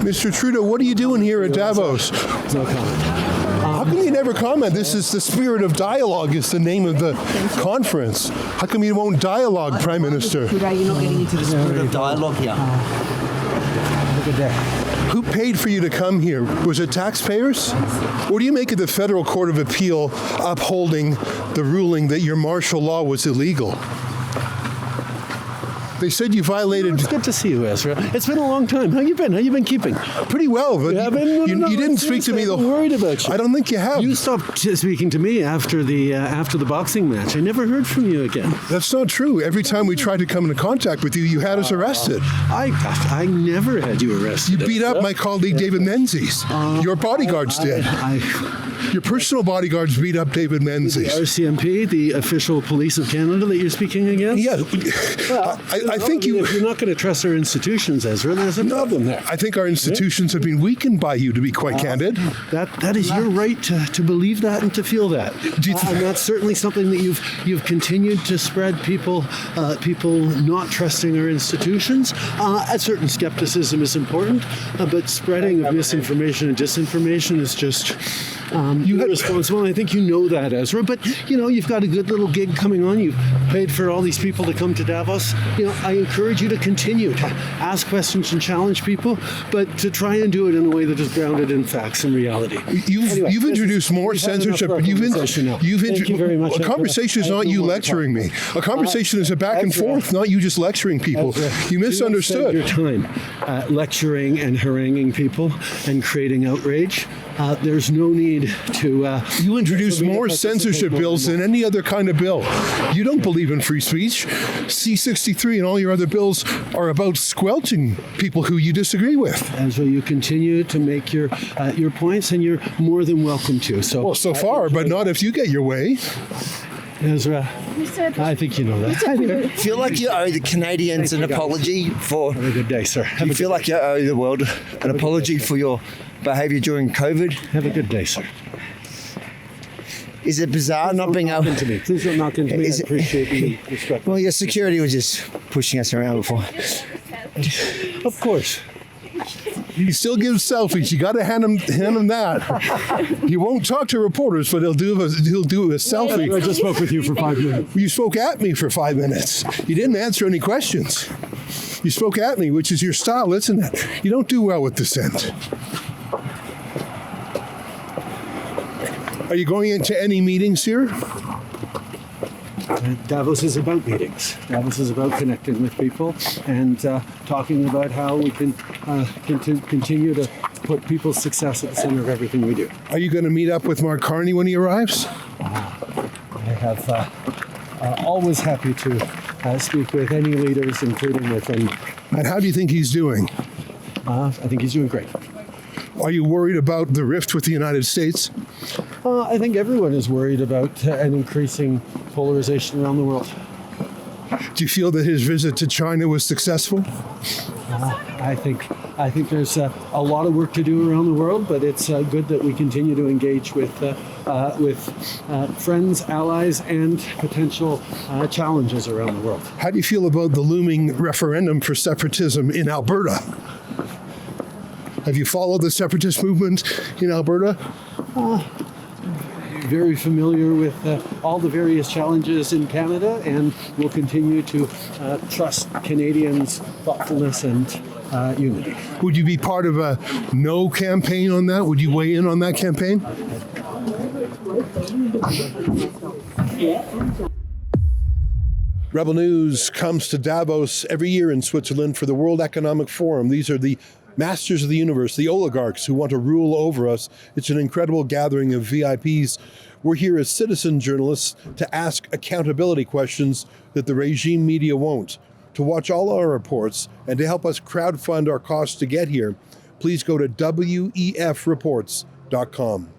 Mr. Trudeau, what are you doing here at Davos? No comment. How come you never comment? This is the spirit of dialogue is the name of the conference. How come you won't dialogue, Prime Minister? You're not getting into the spirit of dialogue here. Have a good day. Who paid for you to come here? Was it taxpayers? What do you make of the Federal Court of Appeal upholding the ruling that your martial law was illegal? They said you violated... It's good to see you, Ezra. It's been a long time. How you been? How you been keeping? Pretty well, but you didn't speak to me though. I'm worried about you. I don't think you have. You stopped speaking to me after the boxing match. I never heard from you again. That's not true. Every time we tried to come into contact with you, you had us arrested. I never had you arrested. You beat up my colleague David Menzies. Your bodyguards did. Your personal bodyguards beat up David Menzies. The RCMP, the official police of Canada that you're speaking against? Yeah. Well, I think if you're not going to trust our institutions, Ezra, there's a problem there. I think our institutions have been weakened by you, to be quite candid. That is your right to believe that and to feel that. And that's certainly something that you've continued to spread, people not trusting our institutions. A certain skepticism is important, but spreading of misinformation and disinformation is just irresponsible. And I think you know that, Ezra. But you've got a good little gig coming on. You've paid for all these people to come to Davos. I encourage you to continue to ask questions and challenge people, but to try and do it in a way that is grounded in facts and reality. You've introduced more censorship. Thank you very much. A conversation is not you lecturing me. A conversation is a back and forth, not you just lecturing people. You misunderstood. Your time lecturing and haranguing people and creating outrage. There's no need to... you introduce more censorship bills than any other kind of bill. You don't believe in free speech. C-63 and all your other bills are about squelching people who you disagree with. And so you continue to make your points, and you're more than welcome to. So far, but not if you get your way. Ezra, I think you know that. I feel like you owe the Canadians an apology for... Have a good day, sir. You feel like you owe the world an apology for your behaviour during COVID? Have a good day, sir. Is it bizarre not being able... Please don't knock into me. I appreciate you respect. Well, your security was just pushing us around before. Of course. He still gives selfies. You got to hand him that. He won't talk to reporters, but he'll do a selfie. I just spoke with you for 5 minutes. You spoke at me for 5 minutes. You didn't answer any questions. You spoke at me, which is your style, isn't it? You don't do well with dissent. Are you going into any meetings here? Davos is about meetings. Davos is about connecting with people and talking about how we can continue to put people's success at the center of everything we do. Are you going to meet up with Mark Carney when he arrives? I have always happy to speak with any leaders, including with him. And how do you think he's doing? I think he's doing great. Are you worried about the rift with the United States? I think everyone is worried about an increasing polarization around the world. Do you feel that his visit to China was successful? I think there's a lot of work to do around the world, but it's good that we continue to engage with friends, allies, and potential challenges around the world. How do you feel about the looming referendum for separatism in Alberta? Have you followed the separatist movement in Alberta? Very familiar with all the various challenges in Canada, and will continue to trust Canadians' thoughtfulness and unity. Would you be part of a no campaign on that? Would you weigh in on that campaign? Rebel News comes to Davos every year in Switzerland for the World Economic Forum. These are the masters of the universe, the oligarchs who want to rule over us. It's an incredible gathering of VIPs. We're here as citizen journalists to ask accountability questions that the regime media won't. To watch all our reports and to help us crowdfund our costs to get here, please go to wefreports.com.